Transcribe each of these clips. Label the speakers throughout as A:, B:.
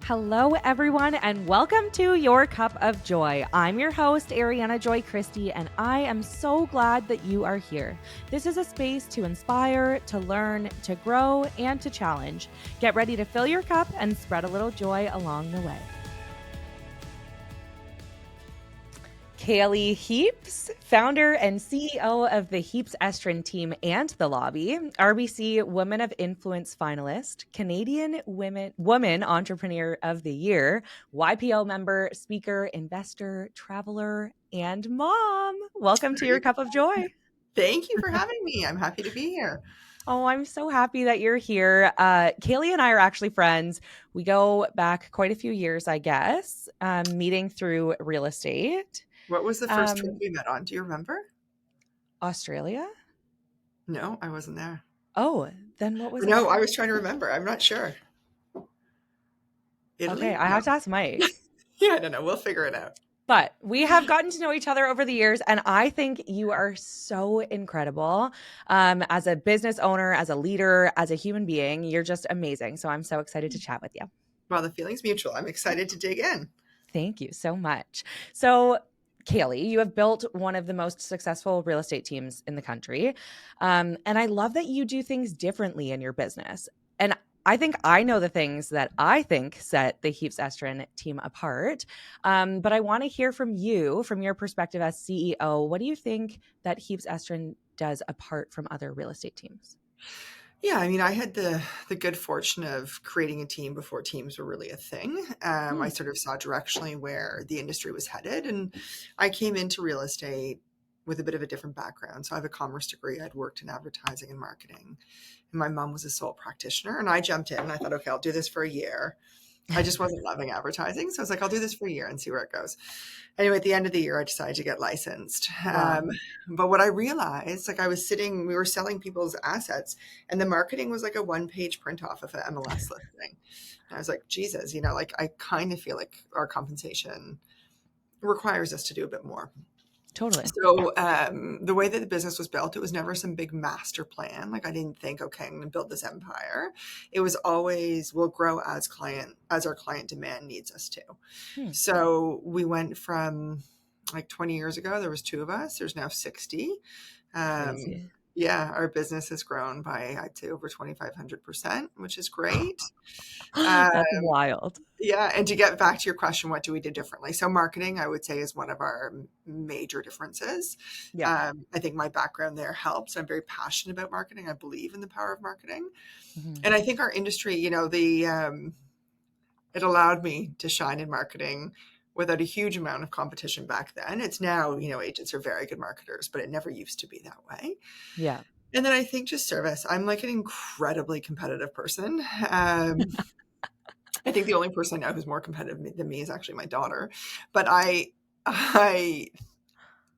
A: Hello, everyone, and welcome to Your Cup of Joy. I'm your host, Ariana Joy Christie, and I am so glad that you are here. This is a space to inspire, to learn, to grow, and to challenge. Get ready to fill your cup and spread a little joy along the way. Cailey Heaps, founder and CEO of the Heaps Estrin Team and The Lobby, RBC Women of Influence finalist, Canadian Woman Entrepreneur of the Year, YPO member, speaker, investor, traveler, and mom. Welcome to Your Cup of Joy.
B: Thank you for having me. I'm happy to be here.
A: Oh, I'm so happy that you're here. Cailey and I are actually friends. We go back quite a few years, I guess, meeting through real estate.
B: What was the first trip we met on? Do you remember?
A: Australia?
B: No, I wasn't there.
A: Oh, then what was it?
B: No, I was trying to remember. I'm not sure. Italy?
A: Okay, I have to ask Mike.
B: Yeah, I don't know. We'll figure it out.
A: But we have gotten to know each other over the years, and I think you are so incredible as a business owner, as a leader, as a human being. You're just amazing. So I'm so excited to chat with you.
B: Well, the feeling's mutual. I'm excited to dig in.
A: Thank you so much. So, Cailey, you have built one of the most successful real estate teams in the country. And I love that you do things differently in your business. And I think I know the things that I think set the Heaps Estrin team apart. But I want to hear from you, from your perspective as CEO. What do you think that Heaps Estrin does apart from other real estate teams?
B: Yeah, I mean, I had the good fortune of creating a team before teams were really a thing. I sort of saw directionally where the industry was headed, and I came into real estate with a bit of a different background. So I have a commerce degree. I'd worked in advertising and marketing, and my mom was a sole practitioner. And I jumped in and I thought, okay, I'll do this for a year. I just wasn't loving advertising. So I was like, I'll do this for a year and see where it goes. Anyway, at the end of the year, I decided to get licensed.
A: Wow.
B: But what I realized, like we were selling people's assets, and the marketing was like a one-page print off of an MLS listing. And I was like, Jesus, like I kind of feel like our compensation requires us to do a bit more.
A: Totally.
B: So the way that the business was built, it was never some big master plan. Like I didn't think, okay, I'm going to build this empire. It was always, we'll grow as our client demand needs us to. So we went from like 20 years ago, there was 2 of us. There's now 60.
A: Crazy.
B: Yeah, our business has grown by, I'd say, over 2,500%, which is great.
A: That's wild.
B: Yeah. And to get back to your question, what do we do differently? So marketing, I would say, is one of our major differences.
A: Yeah.
B: I think my background there helps. I'm very passionate about marketing. I believe in the power of marketing.
A: Mm-hmm.
B: And I think our industry, it allowed me to shine in marketing without a huge amount of competition back then. It's now, agents are very good marketers, but it never used to be that way.
A: Yeah.
B: And then I think just service. I'm like an incredibly competitive person. I think the only person I know who's more competitive than me is actually my daughter. But I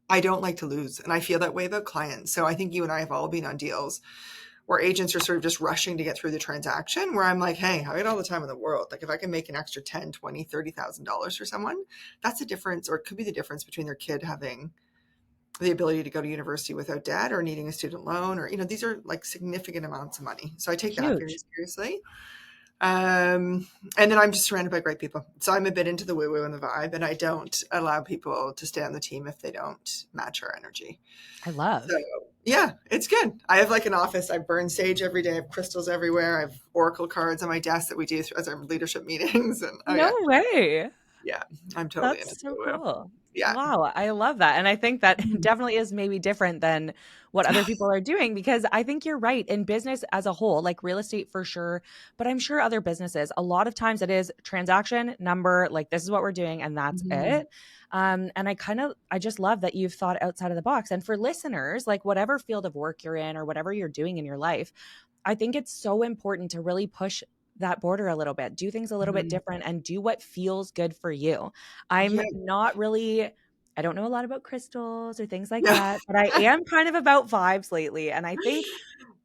B: don't like to lose. And I feel that way about clients. So I think you and I have all been on deals where agents are sort of just rushing to get through the transaction, where I'm like, hey, I got all the time in the world. Like if I can make an extra $10,000, $20,000, $30,000 for someone, that's the difference, or it could be the difference between their kid having the ability to go to university without debt or needing a student loan, or, these are like significant amounts of money. So I take that very seriously. And then I'm just surrounded by great people. So I'm a bit into the woo-woo and the vibe, and I don't allow people to stay on the team if they don't match our energy.
A: I love.
B: So, yeah, it's good. I have like an office. I burn sage every day. I have crystals everywhere. I have oracle cards on my desk that we do as our leadership meetings. And
A: no way.
B: Yeah, I'm totally
A: That's
B: into
A: so
B: woo-woo.
A: cool.
B: Yeah.
A: Wow. I love that. And I think that definitely is maybe different than what other people are doing, because I think you're right. In business as a whole, like real estate for sure, but I'm sure other businesses, a lot of times it is transaction number, like this is what we're doing and that's it. And I just love that you've thought outside of the box. And for listeners, like whatever field of work you're in or whatever you're doing in your life, I think it's so important to really push that border a little bit, do things a little bit different, and do what feels good for you. I don't know a lot about crystals or things like that, but I am kind of about vibes lately. And I think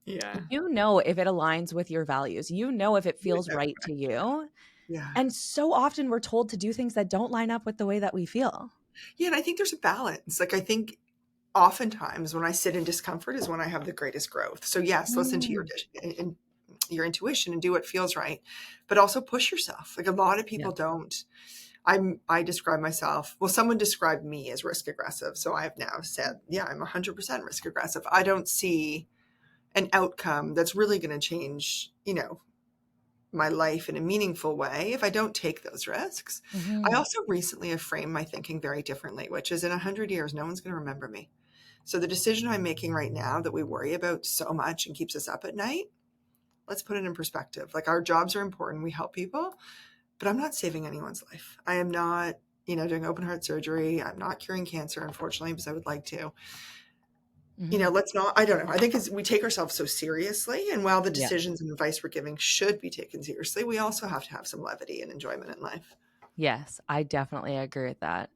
A: if it aligns with your values, if it feels right to you.
B: Yeah.
A: And so often we're told to do things that don't line up with the way that we feel.
B: Yeah. And I think there's a balance. Like I think oftentimes when I sit in discomfort is when I have the greatest growth. So yes, listen to your your intuition and do what feels right, but also push yourself. Like a lot of
A: Yeah.
B: people don't. I describe myself, well, someone described me as risk aggressive. So I've now said, yeah, I'm 100% risk aggressive. I don't see an outcome that's really going to change, my life in a meaningful way if I don't take those risks. I
A: Hmm.
B: also recently have framed my thinking very differently, which is in 100 years, no one's going to remember me. So the decision I'm making right now that we worry about so much and keeps us up at night, let's put it in perspective. Like our jobs are important. We help people, but I'm not saving anyone's life. I am not, doing open heart surgery. I'm not curing cancer, unfortunately, because I would like to.
A: Hmm.
B: Let's not, I don't know. I think we take ourselves so seriously. And while the
A: Yeah.
B: decisions and advice we're giving should be taken seriously, we also have to have some levity and enjoyment in life.
A: Yes, I definitely agree with that.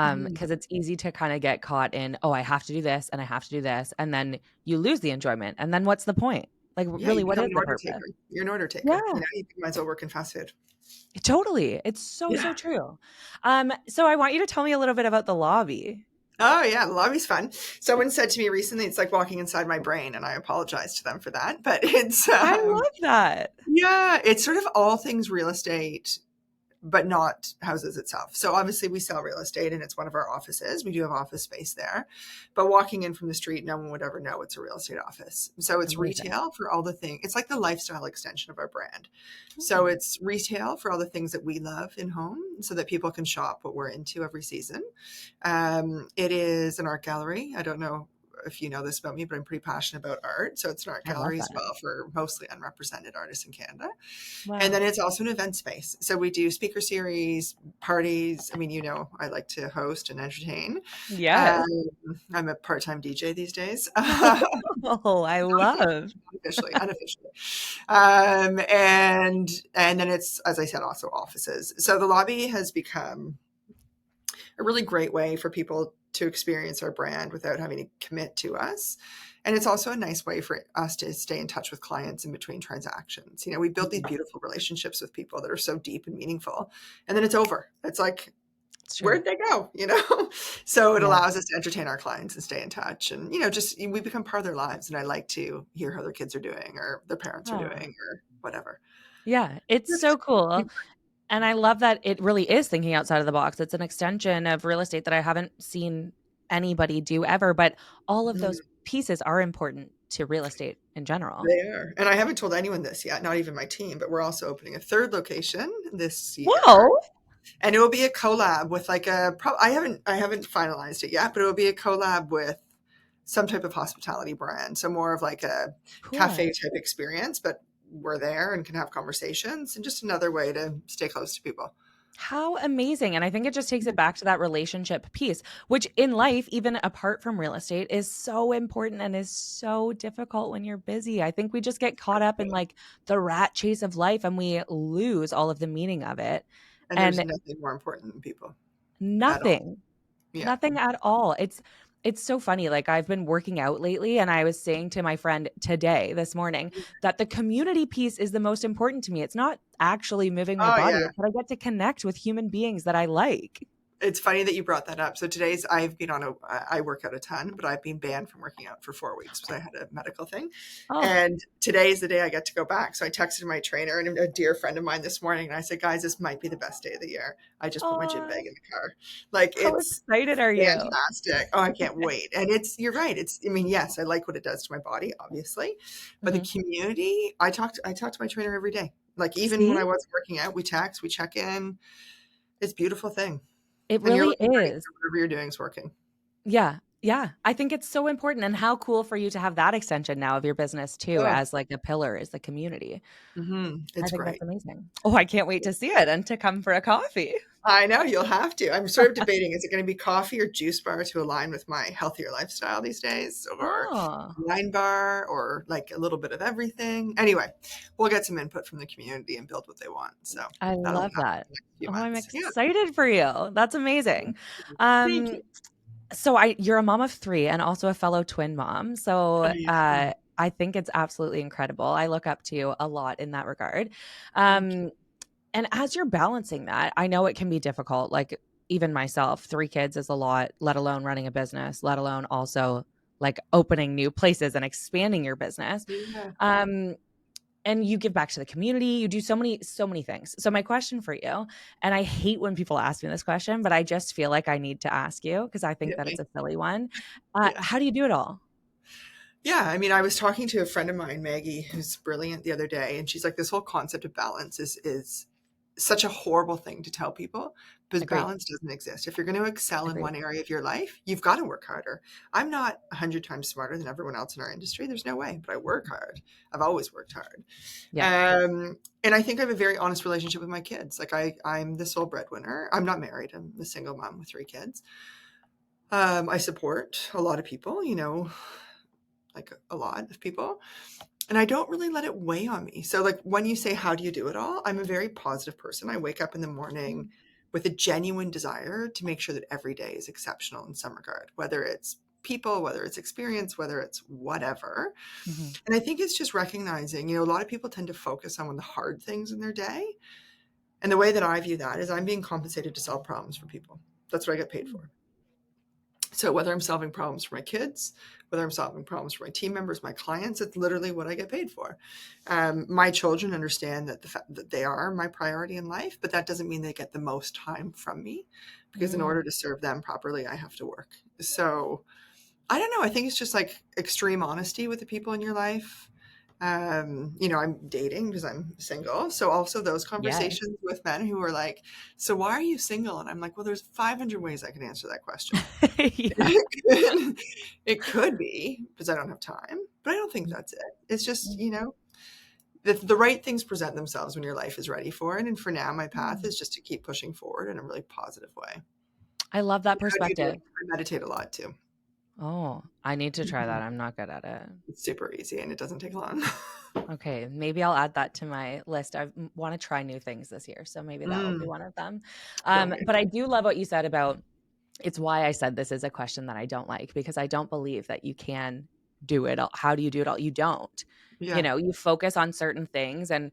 B: Mhm.
A: Because it's easy to kind of get caught in, oh, I have to do this and I have to do this. And then you lose the enjoyment. And then what's the point? Like,
B: Yeah,
A: really,
B: you
A: what
B: become
A: is
B: an
A: the
B: order
A: purpose?
B: taker. You're an order taker.
A: Yeah,
B: You might as well work in fast food.
A: totally. It's so,
B: Yeah.
A: so true. So I want you to tell me a little bit about the lobby.
B: Oh yeah, the lobby's fun. Someone said to me recently, it's like walking inside my brain, and I apologize to them for that. But it's
A: I love that.
B: yeah, it's sort of all things real estate, but not houses itself. So obviously we sell real estate and it's one of our offices. We do have office space there. But walking in from the street, no one would ever know it's a real estate office. So it's
A: Amazing.
B: retail for all the things. It's like the lifestyle extension of our brand. So
A: Hmm.
B: it's retail for all the things that we love in home so that people can shop what we're into every season. It is an art gallery. I don't know if you know this about me, but I'm pretty passionate about art. So it's an art
A: I love
B: gallery as
A: that.
B: well for mostly unrepresented artists in Canada. And
A: Wow.
B: then it's also an event space. So we do speaker series, parties. I mean, I like to host and entertain.
A: Yes.
B: Um, I'm a part-time DJ these days,
A: Oh, I love.
B: unofficially. And then it's, as I said, also offices. So the lobby has become a really great way for people to experience our brand without having to commit to us. And it's also a nice way for us to stay in touch with clients in between transactions. We build these
A: Mhm.
B: beautiful relationships with people that are so deep and meaningful. And then it's over. It's like,
A: It's true.
B: where'd they go? So it
A: Yeah.
B: allows us to entertain our clients and stay in touch. And, just we become part of their lives. And I like to hear how their kids are doing or their parents are
A: Oh,
B: doing or whatever.
A: yeah. It's so cool. And I love that it really is thinking outside of the box. It's an extension of real estate that I haven't seen anybody do ever, but all of those pieces are important to real estate in general.
B: They are. And I haven't told anyone this yet, not even my team, but we're also opening a third location this year.
A: Whoa.
B: And it will be a collab with like I haven't finalized it yet, but it will be a collab with some type of hospitality brand. So more of like a cafe
A: Cool.
B: type experience, but we're there and can have conversations and just another way to stay close to people.
A: How amazing. And I think it just takes it back to that relationship piece, which in life, even apart from real estate, is so important and is so difficult when you're busy. I think we just get caught up in like the rat chase of life and we lose all of the meaning of it.
B: And there's
A: And
B: nothing more important than people at all.
A: nothing.
B: Yeah.
A: Nothing at all. It's so funny. Like I've been working out lately and I was saying to my friend today, this morning, that the community piece is the most important to me. It's not actually moving my
B: Oh
A: body.
B: yeah.
A: It's that I get to connect with human beings that I like.
B: It's funny that you brought that up. So I work out a ton, but I've been banned from working out for 4 weeks because I had a medical thing.
A: Oh,
B: And today is the day I get to go back. So I texted my trainer and a dear friend of mine this morning, and I said, guys, this might be the best day of the year. I just put my gym bag
A: oh,
B: in the car. Like
A: how
B: it's
A: excited are you?
B: fantastic. Oh, I can't wait. And you're right. I mean, yes, I like what it does to my body, obviously, but the
A: Hmm.
B: community, I talk to my trainer every day. Like even when
A: See,
B: I wasn't working out, we text, we check in. It's a beautiful thing.
A: it
B: And you're
A: really
B: looking great.
A: is.
B: So whatever you're doing is working.
A: Yeah. Yeah. I think it's so important. And how cool for you to have that extension now of your business too,
B: Oh,
A: as like a pillar is the community. I
B: it's
A: think that's
B: great.
A: amazing. Oh, I can't wait to see it and to come for a coffee.
B: I know you'll have to. I'm sort of debating, is it going to be coffee or juice bar to align with my healthier lifestyle these days, or
A: Oh,
B: wine bar, or like a little bit of everything? Anyway, we'll get some input from the community and build what they want. So
A: I
B: that'll
A: love
B: happen
A: that.
B: in the next few
A: Oh, I'm
B: months. Yeah.
A: excited for you. That's amazing.
B: Thank
A: Um,
B: you.
A: so you're a mom of three and also a fellow twin mom.
B: Oh,
A: So
B: yeah.
A: I think it's absolutely incredible. I look up to you a lot in that regard.
B: Thank you.
A: Um, and as you're balancing that, I know it can be difficult. Like even myself, three kids is a lot, let alone running a business, let alone also like opening new places and expanding your business.
B: Yeah.
A: Um, and you give back to the community. You do so many things. So my question for you, and I hate when people ask me this question, but I just feel like I need to ask you because I think
B: Hit
A: that it's
B: me.
A: a silly one.
B: Yeah.
A: How do you do it all?
B: Yeah, I mean, I was talking to a friend of mine, Maggie, who's brilliant, the other day, and she's like, this whole concept of balance is such a horrible thing to tell people because
A: Agreed.
B: balance doesn't exist. If you're going to excel in
A: Agreed.
B: one area of your life, you've got to work harder. I'm not 100 times smarter than everyone else in our industry. There's no way, but I work hard. I've always worked hard.
A: Yeah.
B: And I think I have a very honest relationship with my kids. Like I'm the sole breadwinner. I'm not married. I'm a single mom with 3 kids. I support a lot of people, like a lot of people. And I don't really let it weigh on me. So, like, when you say, how do you do it all? I'm a very positive person. I wake up in the morning with a genuine desire to make sure that every day is exceptional in some regard, whether it's people, whether it's experience, whether it's whatever.
A: Mm-hmm.
B: And I think it's just recognizing, a lot of people tend to focus on the hard things in their day. And the way that I view that is I'm being compensated to solve problems for people. That's what I get paid for. So whether I'm solving problems for my kids, whether I'm solving problems for my team members, my clients, it's literally what I get paid for. My children understand that the fact that they are my priority in life, but that doesn't mean they get the most time from me, because in order to serve them properly, I have to work. So I don't know. I think it's just like extreme honesty with the people in your life. I'm dating because I'm single. So also those
A: Yes.
B: conversations with men who are like, so why are you single? And I'm like, well, there's 500 ways I can answer that question.
A: Yeah.
B: It could be because I don't have time, but I don't think that's it. It's just, the right things present themselves when your life is ready for it. And for now, my path is just to keep pushing forward in a really positive way.
A: I love that
B: How do you do it?
A: perspective.
B: I meditate a lot too.
A: Oh, I need to try that.
B: Mhm.
A: I'm not good at it.
B: It's super easy and it doesn't take long.
A: Okay, maybe I'll add that to my list. I want to try new things this year, so maybe that will be
B: Mm,
A: one of them.
B: brilliant.
A: But I do love what you said about it's why I said this is a question that I don't like because I don't believe that you can do it all. How do you do it all? You don't.
B: Yeah.
A: You focus on certain things. And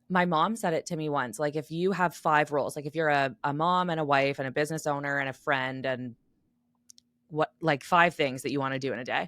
A: my mom said it to me once like, if you have 5 roles, like if you're a mom and a wife and a business owner and a friend and what, like 5 things that you want to do in a day,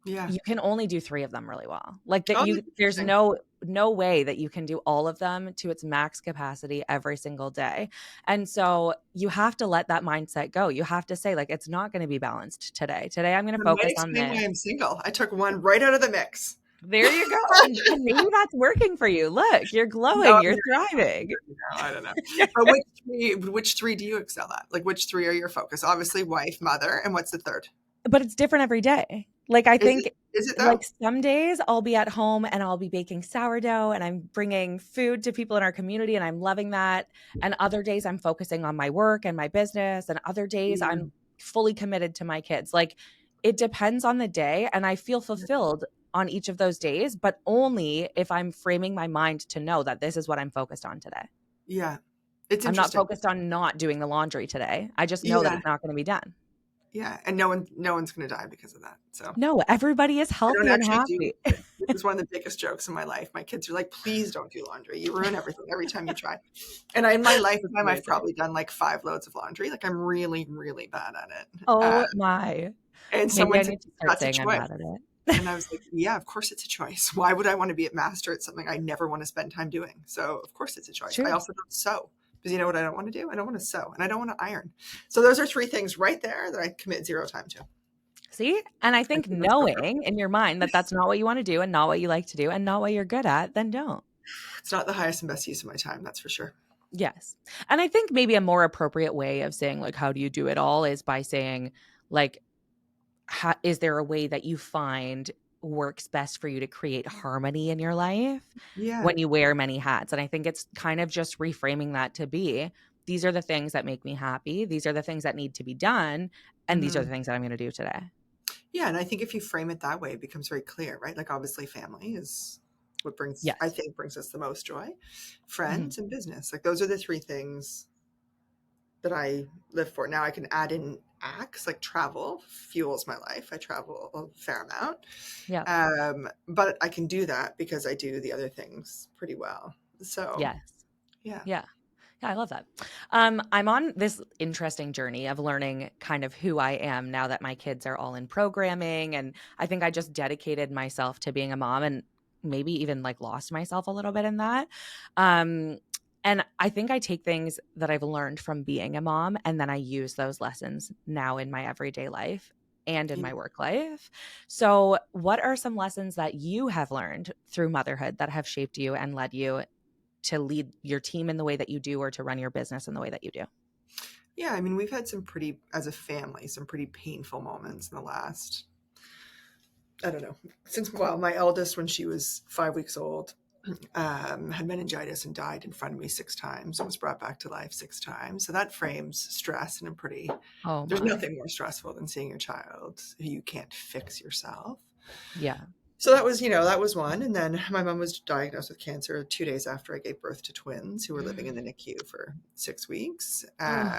B: Yeah.
A: you can only do 3 of them really well. Like that
B: Oh, that's
A: there's
B: interesting.
A: no way that you can do all of them to its max capacity every single day. And so you have to let that mindset go. You have to say like it's not going to be balanced today. Today I'm going to
B: That might
A: focus on
B: explain why
A: this.
B: I'm single. I took one right out of the mix.
A: There you go. And maybe that's working for you. Look, you're
B: No,
A: glowing, you're thriving.
B: I don't know. But which three do you excel at? Like which three are your focus? Obviously, wife, mother, and what's the third?
A: But it's different every day. Like I
B: Is it?
A: think
B: Is it
A: like
B: though?
A: some days I'll be at home and I'll be baking sourdough and I'm bringing food to people in our community and I'm loving that. And other days I'm focusing on my work and my business and other days I'm
B: Mm,
A: fully committed to my kids. Like it depends on the day and I feel fulfilled on each of those days, but only if I'm framing my mind to know that this is what I'm focused on today.
B: yeah, it's
A: I'm not
B: interesting.
A: focused on not doing the laundry today. I just know that
B: Yeah,
A: it's not going to be done.
B: yeah, and no one's going to die because of that. So
A: No, everybody is
B: I don't
A: healthy and
B: actually do
A: happy.
B: laundry. This is one of the biggest jokes in my life. My kids are like, "Please don't do laundry. You ruin everything every time you try." And in my lifetime, I've
A: Amazing.
B: probably done like 5 loads of laundry. Like I'm really, really bad at it.
A: Oh my.
B: And
A: Maybe
B: someone
A: I
B: said,
A: need to start
B: "That's a
A: saying I'm
B: choice."
A: bad at it.
B: And I was like, yeah, of course it's a choice. Why would I want to be a master at something I never want to spend time doing? So of course it's a choice. I
A: True.
B: also don't sew because you know what I don't want to do? I don't want to sew and I don't want to iron. So those are 3 things right there that I commit zero time to.
A: See? And I
B: I
A: think
B: think that's profound.
A: knowing in your mind that that's not what you want to do and not what you like to do and not what you're good at, then don't.
B: It's not the highest and best use of my time, that's for sure.
A: Yes. And I think maybe a more appropriate way of saying, like, how do you do it all is by saying, like, is there a way that you find works best for you to create harmony in your life
B: Yeah.
A: when you wear many hats? And I think it's kind of just reframing that to be these are the things that make me happy. These are the things that need to be done. And these are
B: Hmm.
A: the things that I'm going to do today.
B: Yeah. And I think if you frame it that way, it becomes very clear, right? Like obviously family is what I
A: Yes.
B: think brings us the most joy.
A: Hmm.
B: Friends and business. Like those are the 3 things that I live for. Now I can add in acts like travel fuels my life. I travel a fair amount.
A: Yeah.
B: But I can do that because I do the other things pretty well. So
A: Yes.
B: yeah.
A: Yeah. Yeah, I love that. I'm on this interesting journey of learning kind of who I am now that my kids are all in programming. And I think I just dedicated myself to being a mom. And maybe even like lost myself a little bit in that. Um, and I think I take things that I've learned from being a mom and then I use those lessons now in my everyday life and in
B: Yeah.
A: my work life. So, what are some lessons that you have learned through motherhood that have shaped you and led you to lead your team in the way that you do or to run your business in the way that you do?
B: Yeah, I mean, we've had some pretty, as a family, some pretty painful moments in the last, I don't know, since, well, my eldest, when she was 5 weeks old, had meningitis and died in front of me 6 times and was brought back to life 6 times. So that frames stress in a pretty,
A: Oh
B: there's
A: my.
B: nothing more stressful than seeing your child who you can't fix yourself.
A: Yeah.
B: So that was, that was one. And then my mom was diagnosed with cancer 2 days after I gave birth to twins who were living in the NICU for 6 weeks.
A: Oh.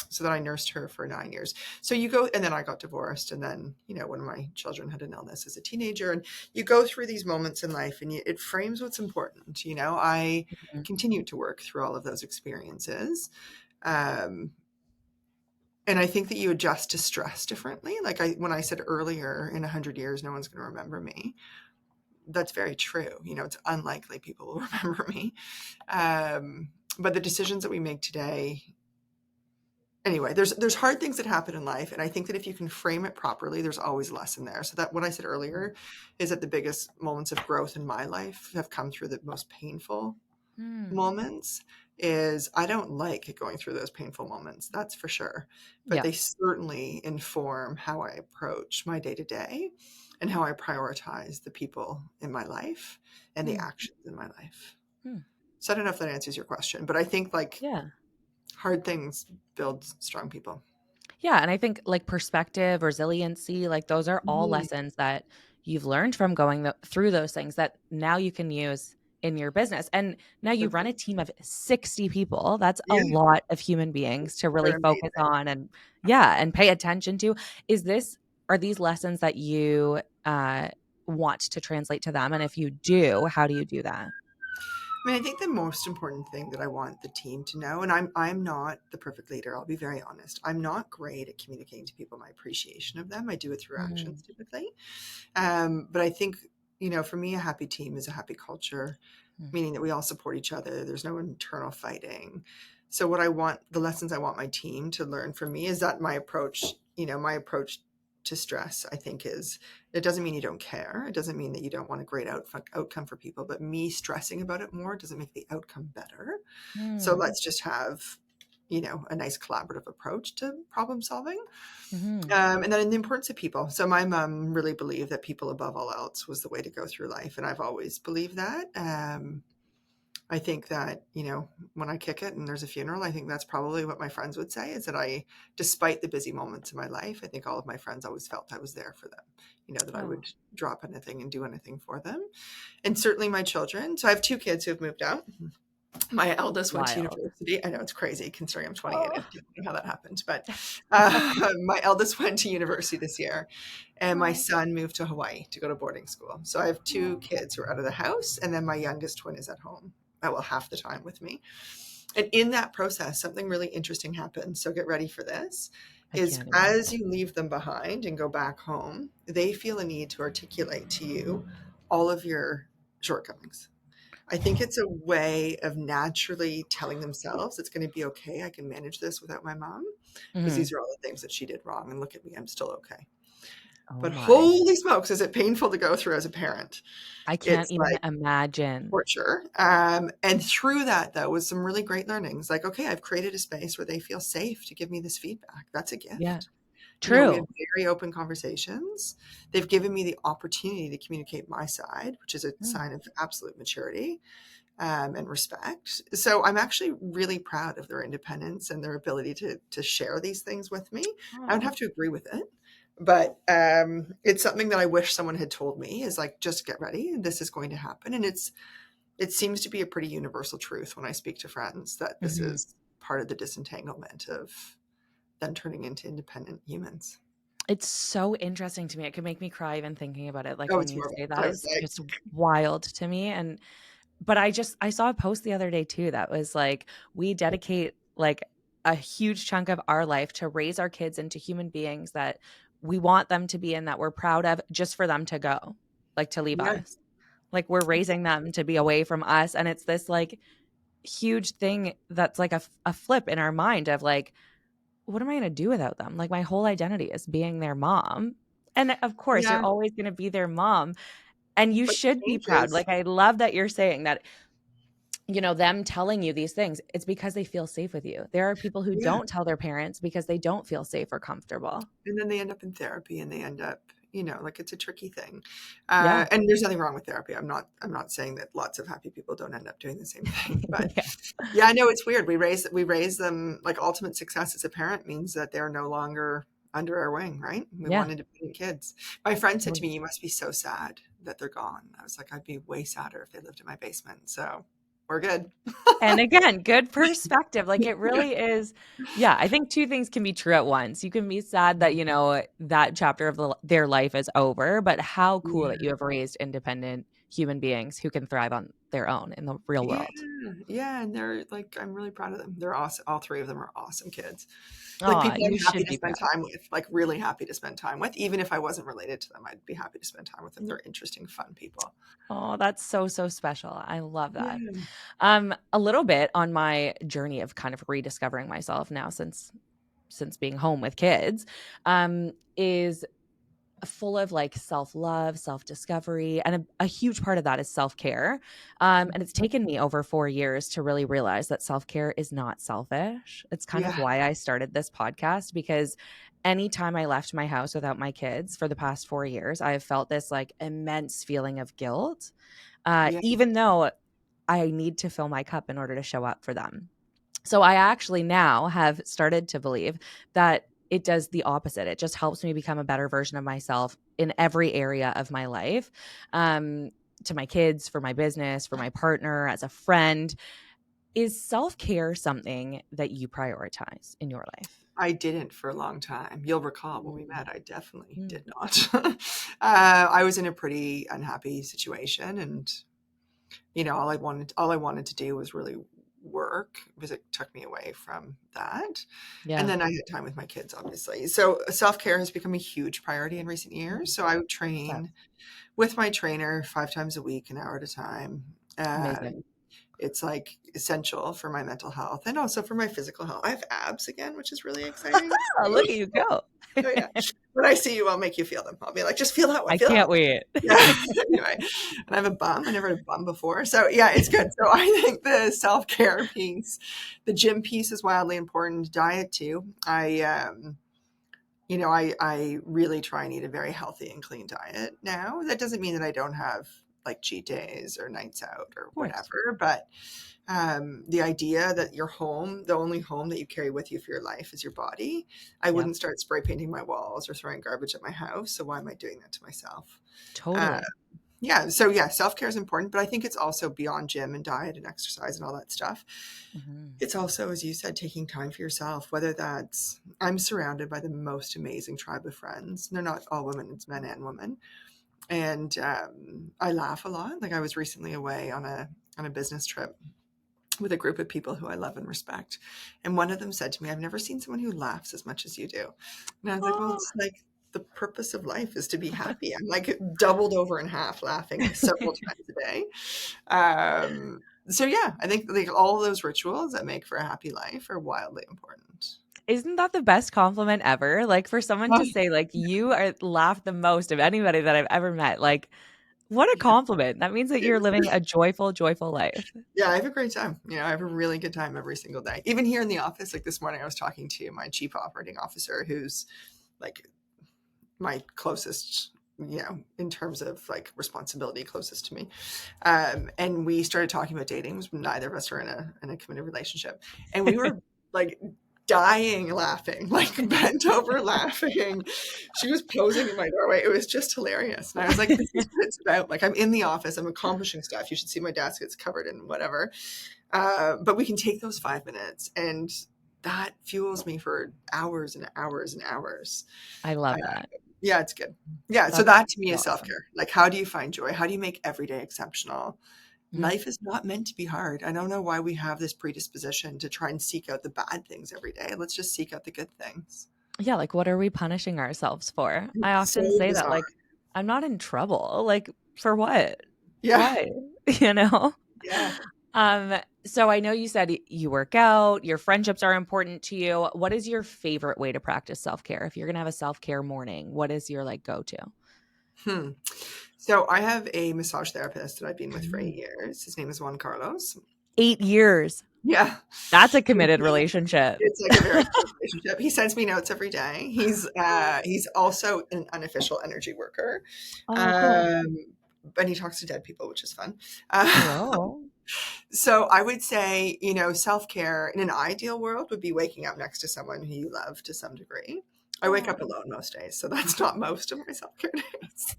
B: So that I nursed her for 9 years. So you go, and then I got divorced. And then, one of my children had an illness as a teenager. And you go through these moments in life and it frames what's important. I
A: Mhm.
B: continued to work through all of those experiences. Um, and I think that you adjust to stress differently. Like when I said earlier, in 100 years, no one's going to remember me. That's very true. It's unlikely people will remember me. But the decisions that we make today, anyway, there's hard things that happen in life, and I think that if you can frame it properly, there's always a lesson there. So that what I said earlier is that the biggest moments of growth in my life have come through the most painful
A: Mm.
B: moments. Is I don't like going through those painful moments, that's for sure. But
A: Yeah.
B: they certainly inform how I approach my day to day and how I prioritize the people in my life and the
A: Mm.
B: actions in my life.
A: Mm.
B: So I don't know if that answers your question, but I think like
A: Yeah.
B: hard things build strong people.
A: Yeah, and I think like perspective, resiliency, like those are all
B: Mhm.
A: lessons that you've learned from going through those things that now you can use in your business. And now you
B: That's
A: run
B: it.
A: a team of 60 people. That's a
B: Yeah,
A: lot of human beings to really
B: they're
A: focus
B: amazing.
A: on and yeah, and pay attention to. Is this are these lessons that you want to translate to them? And if you do, how do you do that?
B: I mean, I think the most important thing that I want the team to know, and I'm not the perfect leader, I'll be very honest. I'm not great at communicating to people my appreciation of them. I do it through
A: Mm,
B: actions typically. But I think, for me, a happy team is a happy culture,
A: mm,
B: meaning that we all support each other. There's no internal fighting. So the lessons I want my team to learn from me is that my approach to stress, I think it doesn't mean you don't care. It doesn't mean that you don't want a great outcome for people, but me stressing about it more doesn't make the outcome better. So
A: mm,
B: let's just have, a nice collaborative approach to problem solving.
A: mhm.
B: And then the importance of people. So my mom really believed that people above all else was the way to go through life. And I've always believed that. I think that, when I kick it and there's a funeral, I think that's probably what my friends would say is that despite the busy moments in my life, I think all of my friends always felt I was there for them, that I
A: Oh,
B: would drop anything and do anything for them. And certainly my children. So I have 2 kids who have moved out. My eldest went to
A: wild.
B: university. I know it's crazy considering I'm 28. I
A: Oh.
B: don't know how that happened, but my eldest went to university this year, and my
A: Oh,
B: son moved to Hawaii to go to boarding school. So I have two
A: oh.
B: kids who are out of the house, and then my youngest twin is at home. Well, half the time with me. And in that process, something really interesting happens. So get ready for this.
A: I
B: Is
A: can't
B: as
A: imagine.
B: you leave them behind and go back home, they feel a need to articulate to you all of your shortcomings. I think it's a way of naturally telling themselves it's going to be okay. I can manage this without my mom because
A: Mhm.
B: these are all the things that she did wrong. And look at me, I'm still okay.
A: Oh
B: But
A: my.
B: holy smokes, is it painful to go through as a parent?
A: I can't
B: It's
A: even
B: like
A: imagine.
B: torture. And through that, though, was some really great learnings. Like, okay, I've created a space where they feel safe to give me this feedback. That's a
A: Yeah.
B: gift. We had
A: True.
B: very open conversations. They've given me the opportunity to communicate my side, which is a
A: Mm.
B: sign of absolute maturity and respect. So I'm actually really proud of their independence and their ability to share these things with me. I don't
A: Oh.
B: have to agree with it, but it's something that I wish someone had told me is like, just get ready. This is going to happen. And it seems to be a pretty universal truth when I speak to friends that this
A: Mhm.
B: is part of the disentanglement of them turning into independent humans.
A: It's so interesting to me. It could make me cry even thinking about it. Like
B: Oh,
A: when
B: it's
A: you
B: horrible.
A: say that,
B: I was
A: it's
B: like,
A: just wild to me. And but I saw a post the other day too that was like we dedicate like a huge chunk of our life to raise our kids into human beings that we want them to be and that we're proud of just for them to go, like to leave
B: yeah,
A: us. Like we're raising them to be away from us. And it's this like huge thing that's like a flip in our mind of like, what am I going to do without them? Like my whole identity is being their mom. And of course, you're
B: Yeah,
A: always going to be their mom and you
B: but
A: should be proud.
B: changes.
A: Like I love that you're saying that, you know, them telling you these things, it's because they feel safe with you. There are people who
B: Yeah.
A: don't tell their parents because they don't feel safe or comfortable.
B: And then they end up in therapy and they end up, like it's a tricky thing.
A: Yeah.
B: And there's nothing wrong with therapy. I'm not saying that lots of happy people don't end up doing the same thing, but
A: Yeah.
B: yeah, I know it's weird. We raise them like ultimate success as a parent means that they're no longer under our wing, right? We
A: Yeah.
B: want independent kids. My friend said to
A: Totally.
B: me, "You must be so sad that they're gone." I was like, "I'd be way sadder if they lived in my basement." So we're good.
A: And again, good perspective. Like it really is. Yeah, I think two things can be true at once. You can be sad that, you know, that chapter of their life is over, but how cool that
B: Yeah.
A: you have raised independent human beings who can thrive on their own in the real
B: Yeah,
A: world.
B: yeah, and they're like, I'm really proud of them. They're awesome. All three of them are awesome kids. Like
A: Oh,
B: people
A: you
B: I'm happy
A: should
B: to
A: be
B: spend
A: proud.
B: time with, like really happy to spend time with. Even if I wasn't related to them, I'd be happy to spend time with them. They're interesting, fun people.
A: Oh, that's so, so special. I love that.
B: Yeah,
A: A little bit on my journey of kind of rediscovering myself now since being home with kids, is full of like self-love, self-discovery, and a huge part of that is self-care. And it's taken me over 4 years to really realize that self-care is not selfish. It's kind of
B: yeah,
A: why I started this podcast, because anytime I left my house without my kids for the past 4 years, I have felt this like immense feeling of guilt,
B: yeah.
A: even though I need to fill my cup in order to show up for them. So I actually now have started to believe that it does the opposite. It just helps me become a better version of myself in every area of my life, um, to my kids, for my business, for my partner, as a friend. Is self care something that you prioritize in your life?
B: I didn't for a long time. You'll recall when we
A: Mm,
B: met, I definitely
A: mm,
B: did not. I was in a pretty unhappy situation, and all I wanted to do was really work because it took me away from that. And
A: yeah.
B: then I had time with my kids, obviously. So self-care has become a huge priority in recent
A: Mhm.
B: years. So I would
A: So
B: train with my trainer 5 times a week, an hour at a time.
A: amazing.
B: It's like essential for my mental health and also for my physical health. I have abs again, which is really exciting.
A: Oh, look at you go.
B: Oh yeah. When I see you, I'll make you feel them. I'll be like, just feel that one,
A: I
B: feel that
A: can't
B: one.
A: wait.
B: Yeah. Anyway, and I have a bum. I never had a bum before. So yeah, it's good. So I think the self-care piece, the gym piece is wildly important. Diet too. I really try and eat a very healthy and clean diet now. That doesn't mean that I don't have like cheat days or nights out or
A: Of course.
B: whatever, but the idea that your home, the only home that you carry with you for your life is your body. I
A: Yep.
B: wouldn't start spray painting my walls or throwing garbage at my house. So why am I doing that to myself? Uh,
A: Totally.
B: yeah. So yeah, self care is important, but I think it's also beyond gym and diet and exercise and all that stuff.
A: Mhm.
B: It's also, as you said, taking time for yourself, whether that's, I'm surrounded by the most amazing tribe of friends. They're not all women, it's men and women. And I laugh a lot. Like I was recently away on a business trip with a group of people who I love and respect. And one of them said to me, I've never seen someone who laughs as much as you do. And I was like, well,
A: Oh.
B: it's like the purpose of life is to be happy. I'm like doubled over in half laughing several times a day. So yeah, I think like all those rituals that make for a happy life are wildly important.
A: Isn't that the best compliment ever? Like for someone
B: Oh,
A: to say like you are laugh the most of anybody that I've ever met. Like what a
B: yeah.
A: compliment. That means that you're living a joyful, joyful life.
B: Yeah, I have a great time. I have a really good time every single day. Even here in the office, like this morning, I was talking to my chief operating officer, who's like my closest, in terms of like responsibility, closest to me. And we started talking about dating. Neither of us are in a committed relationship, and we were like dying laughing, like bent over laughing. She was posing in my doorway. It was just hilarious, and I was like, "This is what it's about." Like I'm in the office, I'm accomplishing stuff. You should see my desk; it's covered in whatever. But we can take those 5 minutes, and that fuels me for hours and hours and hours.
A: I
B: Uh,
A: love that.
B: yeah, it's good. Yeah, so
A: That's
B: that to me
A: so
B: is
A: awesome.
B: self-care. Like, how do you find joy? How do you make every day exceptional?
A: Mhm.
B: Life is not meant to be hard. I don't know why we have this predisposition to try and seek out the bad things every day. Let's just seek out the good things.
A: Yeah, like what are we punishing ourselves for? I
B: It's so
A: often say that
B: bizarre.
A: like I'm not in trouble. Like for what?
B: Yeah.
A: Why? You know?
B: Yeah.
A: So I know you said you work out, your friendships are important to you. What is your favorite way to practice self-care? If you're gonna have a self-care morning, what is your like go-to?
B: Hmm. So I have a massage therapist that I've been with for
A: Mm.
B: 8 years. His name is Juan Carlos.
A: 8 years.
B: Yeah.
A: That's a committed relationship.
B: It's like a very close relationship. He sends me notes every day. He's also an unofficial energy worker.
A: Oh, cool.
B: Um, and he talks to dead people, which is fun. Uh,
A: Whoa.
B: so I would say, self-care in an ideal world would be waking up next to someone who you love to some degree. I wake up
A: Oh.
B: alone most days, so that's not most of my self-care days.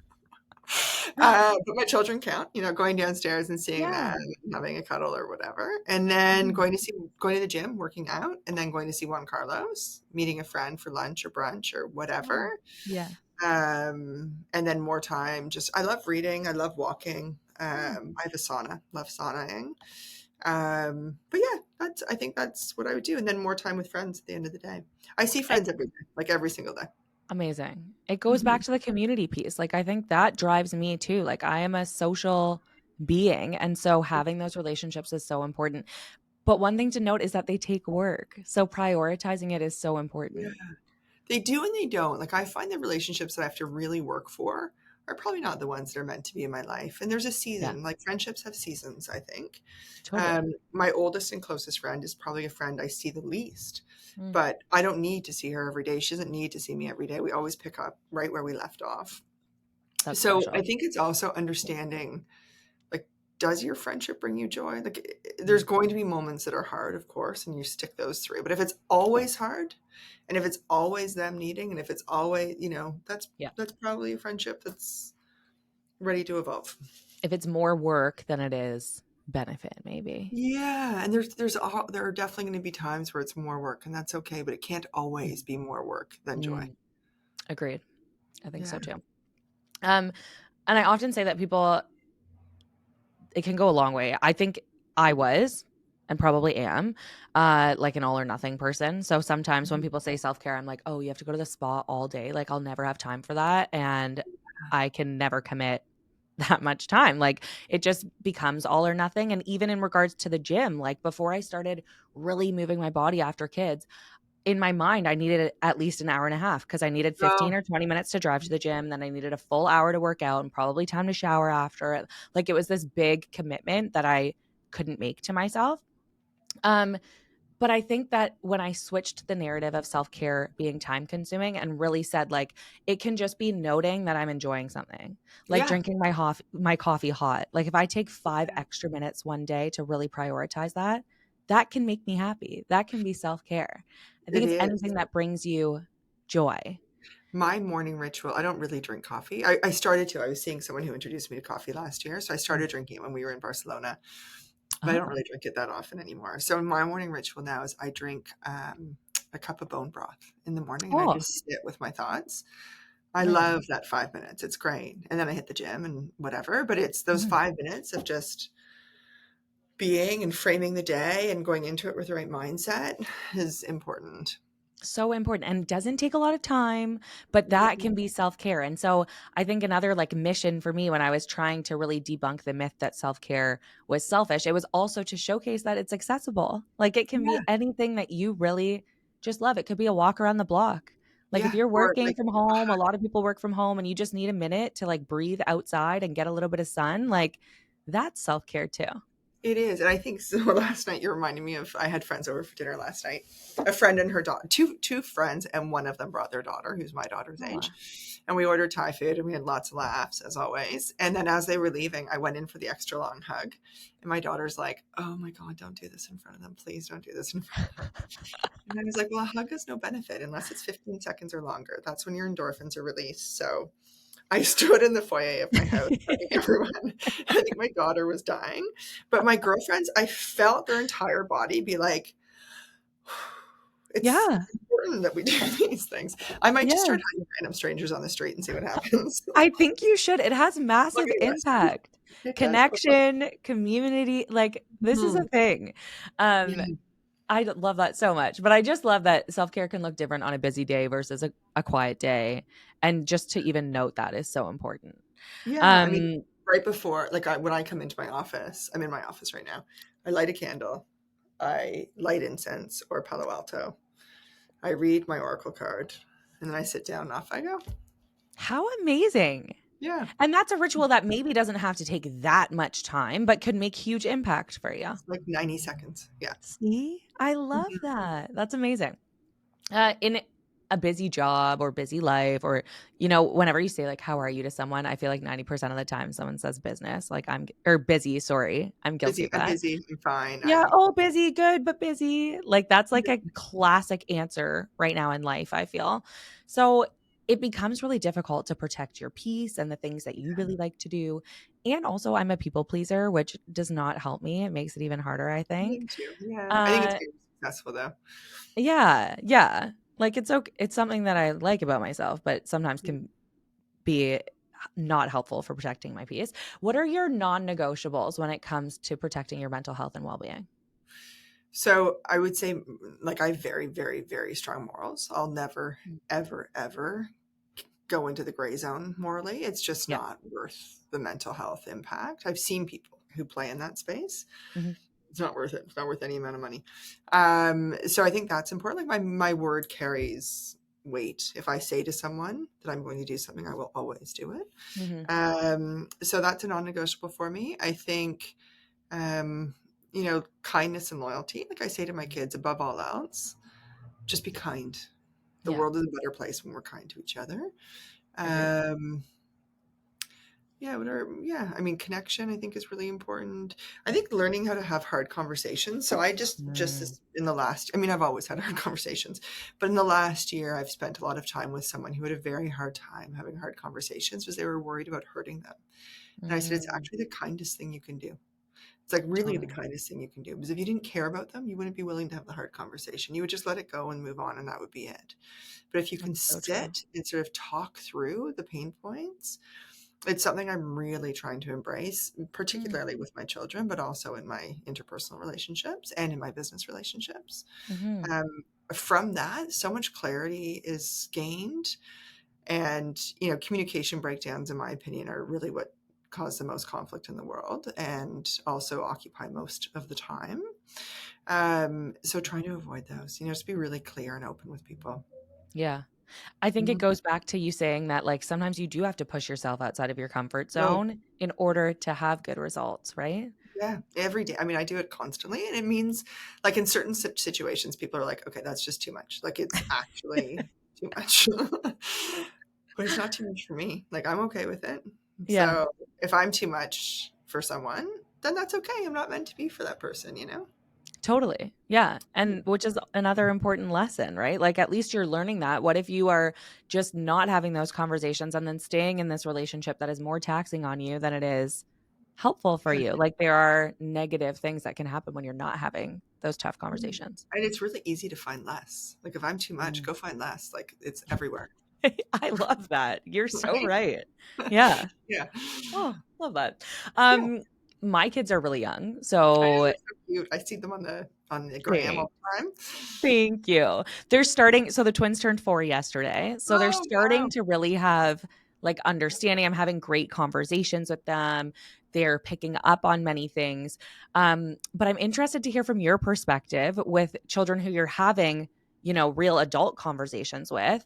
B: But my children count, going downstairs and seeing them,
A: Yeah.
B: having a cuddle or whatever, and then
A: Mhm.
B: going to the gym, working out, and then going to see Juan Carlos, meeting a friend for lunch or brunch or
A: Oh,
B: whatever.
A: yeah.
B: And then more time. Just I love reading. I love walking.
A: Mm.
B: I have a sauna. Love saunaing. But yeah, I think that's what I would do. And then more time with friends at the end of the day. I see
A: Eh,
B: friends every day, like every single day.
A: Amazing. It goes back
B: Mhm.
A: to the community piece. Like, I think that drives me too. Like, I am a social being. And so having those relationships is so important. But one thing to note is that they take work. So prioritizing it is so
B: Yeah.
A: important.
B: They do and they don't. Like I find the relationships that I have to really work for are probably not the ones that are meant to be in my life. And there's a
A: Yeah,
B: season. Like friendships have seasons, I think.
A: totally.
B: My oldest and closest friend is probably a friend I see the least,
A: Mm,
B: but I don't need to see her every day. She doesn't need to see me every day. We always pick up right where we left off.
A: that's
B: So I
A: special.
B: think it's also understanding, like, does your friendship bring you joy? Like, there's
A: Mm,
B: going to be moments that are hard, of course, and you stick those through. But if it's always hard, and if it's always them needing, and if it's always,
A: yeah.
B: that's probably a friendship that's ready to evolve.
A: If it's more work than it is benefit, maybe.
B: Yeah, and there are definitely going to be times where it's more work, and that's okay. But it can't always be more work than joy.
A: Mm, agreed. I think
B: Yeah,
A: so too. Um, and I often say that people, it can go a long way. I think I was and probably am like an all or nothing person. So sometimes when
B: mhm.
A: people say self-care, I'm like, oh, you have to go to the spa all day. Like I'll never have time for that. And I can never commit that much time. Like it just becomes all or nothing. And even in regards to the gym, like before I started really moving my body after kids, in my mind, I needed at least an hour and a half because I needed
B: Oh,
A: 15 or 20 minutes to drive to the gym. Then I needed a full hour to work out and probably time to shower after it. Like it was this big commitment that I couldn't make to myself. Um, but I think that when I switched the narrative of self care being time consuming and really said, like, it can just be noting that I'm enjoying something, like
B: yeah,
A: drinking my coffee hot. Like, if I take 5 extra minutes one day to really prioritize that, that can make me happy. That can be self care. I think
B: it
A: it's
B: is.
A: anything that brings you joy.
B: My morning ritual, I don't really drink coffee. I started to. I was seeing someone who introduced me to coffee last year. So I
A: Mm.
B: started drinking it when we were in Barcelona, but I don't
A: Oh,
B: really drink it that often anymore. So my morning ritual now is I drink a cup of bone broth in the morning and I
A: oh,
B: just sit with my thoughts. I
A: nice.
B: love that 5 minutes. It's great. And then I hit the gym and whatever, but it's those
A: Mhm.
B: 5 minutes of just being and framing the day and going into it with the right mindset is important.
A: So important and doesn't take a lot of time, but that can be self-care. And so I think another like mission for me when I was trying to really debunk the myth that self-care was selfish, it was also to showcase that it's accessible. Like it can be
B: Yeah.
A: anything that you really just love. It could be a walk around the block. Like if
B: Yeah.
A: you're
B: Or
A: working
B: like
A: from home, a lot of people work from home and you just need a minute to like breathe outside and get a little bit of sun, like that's self-care too.
B: it is, and I think so. Last night, you reminded me of. I had friends over for dinner last night. A friend and her daughter, two friends, and one of them brought their daughter, who's my daughter's
A: Oh,
B: age. And we ordered Thai food, and we had lots of laughs as always. And then as they were leaving, I went in for the extra long hug, and my daughter's like, "Oh my god, don't do this in front of them, please don't do this in front of them." And I was like, "Well, a hug has no benefit unless it's 15 seconds or longer. That's when your endorphins are released." So I stood in the foyer of my house hugging everyone. I think my daughter was dying. But my girlfriends, I felt their entire body be like, it's
A: yeah.
B: important that we do these things. I might just start
A: Yes.
B: hugging random strangers on the street and see what happens.
A: I think you should. It has
B: Let
A: massive
B: me rest.
A: impact.
B: It does.
A: Connection, community, like this is a
B: Mhm.
A: thing. Um,
B: Yeah.
A: love that so much. But I just love that self-care can look different on a busy day versus a quiet day. And just to even note that is so important.
B: Yeah. I mean,
A: Um,
B: right before, like when I come into my office, I'm in my office right now. I light a candle. I light incense or Palo Alto. I read my oracle card, and then I sit down and off I go.
A: How amazing.
B: Yeah,
A: And that's a ritual that maybe doesn't have to take that much time, but could make huge impact for you.
B: it's like 90 seconds. Yeah.
A: See? I love
B: Mhm.
A: that. That's amazing. In a busy job or busy life, or, whenever you say like, how are you to someone, I feel like 90% of the time someone says business, like or busy, sorry. I'm guilty
B: Busy.
A: of
B: I'm
A: that.
B: busy. I'm fine.
A: Yeah. Oh, busy. Good, but busy. Like that's like a classic answer right now in life, I feel. So it becomes really difficult to protect your peace and the things that you really like to do. And also, I'm a people pleaser, which does not help me. It makes it even harder, I think.
B: Me too. Yeah. I think it's
A: Uh,
B: very successful though.
A: yeah, yeah. Like it's okay. It's something that I like about myself, but sometimes can be not helpful for protecting my peace. What are your non-negotiables when it comes to protecting your mental health and well-being?
B: So I would say, like, I have very, very, very strong morals. I'll never,
A: Mm.
B: ever, ever go into the gray zone morally. It's just
A: Yeah.
B: not worth the mental health impact. I've seen people who play in that space.
A: Mhm.
B: It's not worth it. It's not worth any amount of money. So I think that's important. Like my word carries weight. If I say to someone that I'm going to do something, I will always do it.
A: Mhm.
B: So that's a non-negotiable for me. I think, um, kindness and loyalty. Like I say to my kids, above all else, just be kind. The
A: Yeah,
B: world is a better place when we're kind to each other.
A: agreed.
B: Um, yeah, I mean, connection I think is really important. I think learning how to have hard conversations. So I just
A: Mm.
B: this in the last, I mean, I've always had hard conversations, but in the last year, I've spent a lot of time with someone who had a very hard time having hard conversations because they were worried about hurting them. And I said, it's
A: Mm.
B: actually the kindest thing you can do. It's like really the
A: Totally.
B: kindest thing you can do because if you didn't care about them, you wouldn't be willing to have the hard conversation. You would just let it go and move on, and that would be it. But if you can
A: That's so true.
B: sit and sort of talk through the pain points, it's something I'm really trying to embrace,
A: Mm.
B: particularly with my children, but also in my interpersonal relationships and in my business relationships.
A: Mhm.
B: Um, from that, so much clarity is gained. And, communication breakdowns, in my opinion, are really what cause the most conflict in the world and also occupy most of the time. So trying to avoid those, just be really clear and open with people.
A: Yeah. I think it
B: Mhm.
A: goes back to you saying that, like, sometimes you do have to push yourself outside of your comfort
B: Oh,
A: zone in order to have good results, right?
B: yeah, every day. I mean, I do it constantly, and it means, like, in certain situations, people are like, "Okay, that's just too much." Like, it's actually too much. But it's not too much for me. Like, I'm okay with it.
A: Yeah.
B: So, if I'm too much for someone, then that's okay. I'm not meant to be for that person, you know?
A: Totally. Yeah. And which is another important lesson, right? Like at least you're learning that. What if you are just not having those conversations and then staying in this relationship that is more taxing on you than it is helpful for
B: Yeah.
A: you? Like there are negative things that can happen when you're not having those tough
B: Mm.
A: conversations.
B: And it's really easy to find less. Like, if I'm too much,
A: Mm.
B: go find less. Like, it's everywhere,
A: I love that. You're so
B: right?
A: right. Yeah.
B: Yeah.
A: Oh, love that.
B: Yeah.
A: Um my kids are really young.
B: I know
A: So
B: they're so cute. I see them on the gram
A: thanks.
B: all the time.
A: Thank you. They're starting so the twins turned 4 yesterday. So they're
B: Oh, wow.
A: starting to really have, like, understanding. I'm having great conversations with them. They're picking up on many things. But I'm interested to hear from your perspective with children who you're having, real adult conversations with.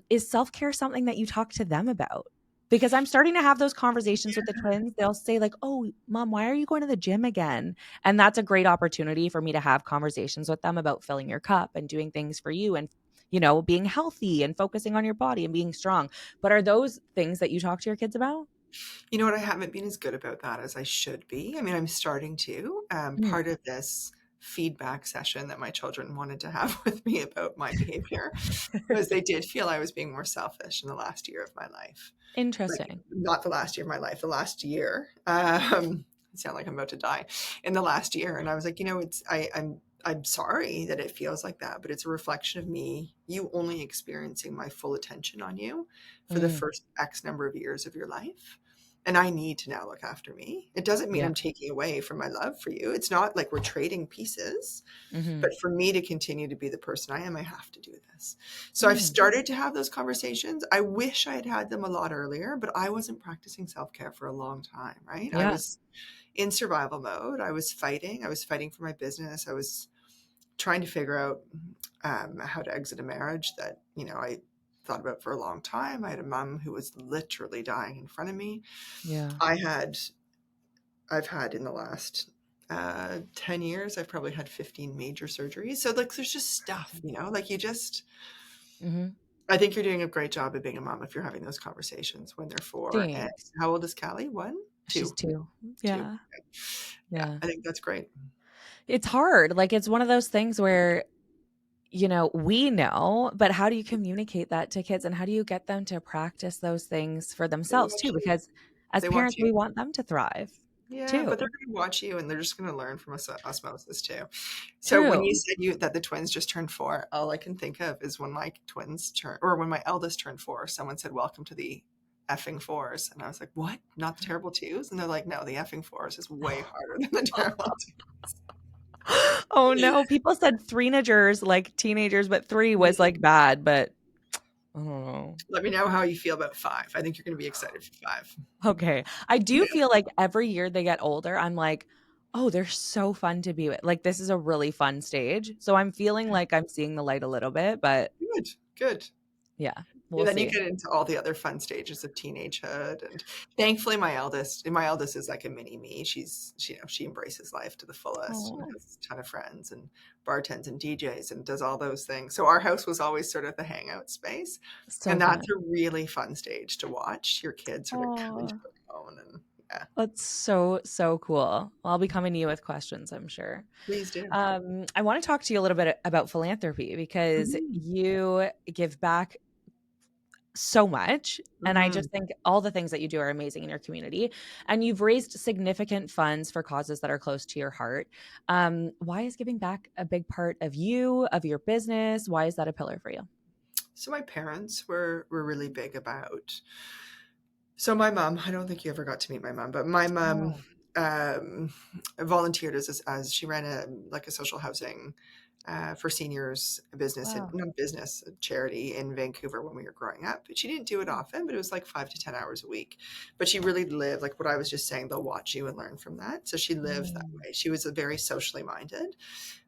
A: Is self-care something that you talk to them about? Because I'm starting to have those conversations with the twins. They'll say like, "Oh, mom, why are you going to the gym again?" And that's a great opportunity for me to have conversations with them about filling your cup and doing things for you and, being healthy and focusing on your body and being strong. But are those things that you talk to your kids about?
B: You know what? I haven't been as good about that as I should be. I mean, I'm starting to.
A: Mm.
B: Part of this feedback session that my children wanted to have with me about my behavior was they did feel I was being more selfish in the last year of my life. Like,
A: Interesting.
B: not the last year of my life, the last year. I sound like I'm about to die in the last year. And I was like, I'm sorry that it feels like that, but it's a reflection of me, you only experiencing my full attention on you for the
A: Mm.
B: first X number of years of your life. and I need to now look after me. It doesn't mean
A: Yeah.
B: I'm taking away from my love for you. It's not like we're trading pieces,
A: Mm-hmm.
B: but for me to continue to be the person I am, I have to do this. So I've
A: Mm.
B: started to have those conversations. I wish I had had them a lot earlier, but I wasn't practicing self-care for a long time, right? I
A: Yeah.
B: was in survival mode. I was fighting. I was fighting for my business. I was trying to figure out how to exit a marriage that, I thought about for a long time. I had a mom who was literally dying in front of me.
A: Yeah.
B: I had I've had in the last 10 years, I've probably had 15 major surgeries. So like, there's just stuff, like
A: Mm-hmm.
B: I think you're doing a great job of being a mom if you're having those conversations when they're 4. And
A: Thanks.
B: how old is Callie? 1,
A: She's
B: 2,
A: 2.
B: 2.
A: Yeah.
B: Yeah,
A: Yeah.
B: I think that's great.
A: It's hard. Like, it's one of those things where, we know, but how do you communicate that to kids, and how do you get them to practice those things for
B: They
A: themselves too?
B: watch you.
A: Because as
B: They watch
A: parents,
B: you.
A: we want them to thrive
B: Yeah,
A: too.
B: but they're going to watch you and they're just going to learn from osmosis too. So when
A: True.
B: you said that the twins just turned 4, all I can think of is when my twins turned, or when my eldest turned 4, someone said, "Welcome to the effing fours." And I was like, "What? Not the terrible twos?" And they're like, "No, the effing fours is way harder than the terrible
A: Oh no, people said three-nagers, like teenagers, but 3 was
B: twos."
A: like bad, but I don't know.
B: Let me know how you feel about 5. I think you're going to be excited for 5.
A: Okay. I do feel like every year they get older, I'm like, "Oh, they're so fun to be with." Like, this is a really fun stage. So I'm feeling like I'm seeing the light a little bit, but
B: Good, good.
A: yeah,
B: Yeah,
A: we'll
B: then you
A: see.
B: get into all the other fun stages of teenagehood, and thankfully, my eldest is like a mini me. She embraces life to the fullest and
A: Oh,
B: has a ton of friends and bartends and DJs and does all those things. So our house was always sort of the hangout space,
A: so
B: and that's
A: fun.
B: a really fun stage to watch your kids sort of come into
A: Oh,
B: their own. And yeah,
A: that's so, so cool. Well, I'll be coming to you with questions, I'm sure.
B: please do.
A: I want to talk to you a little bit about philanthropy because
B: Mhm.
A: you give back so much. And I
B: Mhm.
A: just think all the things that you do are amazing in your community. And you've raised significant funds for causes that are close to your heart. Why is giving back a big part of you, of your business? Why is that a pillar for you?
B: So my parents were really big about. So my mom, I don't think you ever got to meet my mom, but my mom
A: Oh,
B: um, volunteered as she ran a social housing for seniors, a business,
A: wow.
B: not business, a charity in Vancouver when we were growing up. But she didn't do it often, but it was like 5 to 10 hours a week. But she really lived like what I was just saying. They'll watch you and learn from that. So she lived that
A: Mm,
B: way. She was a very socially minded,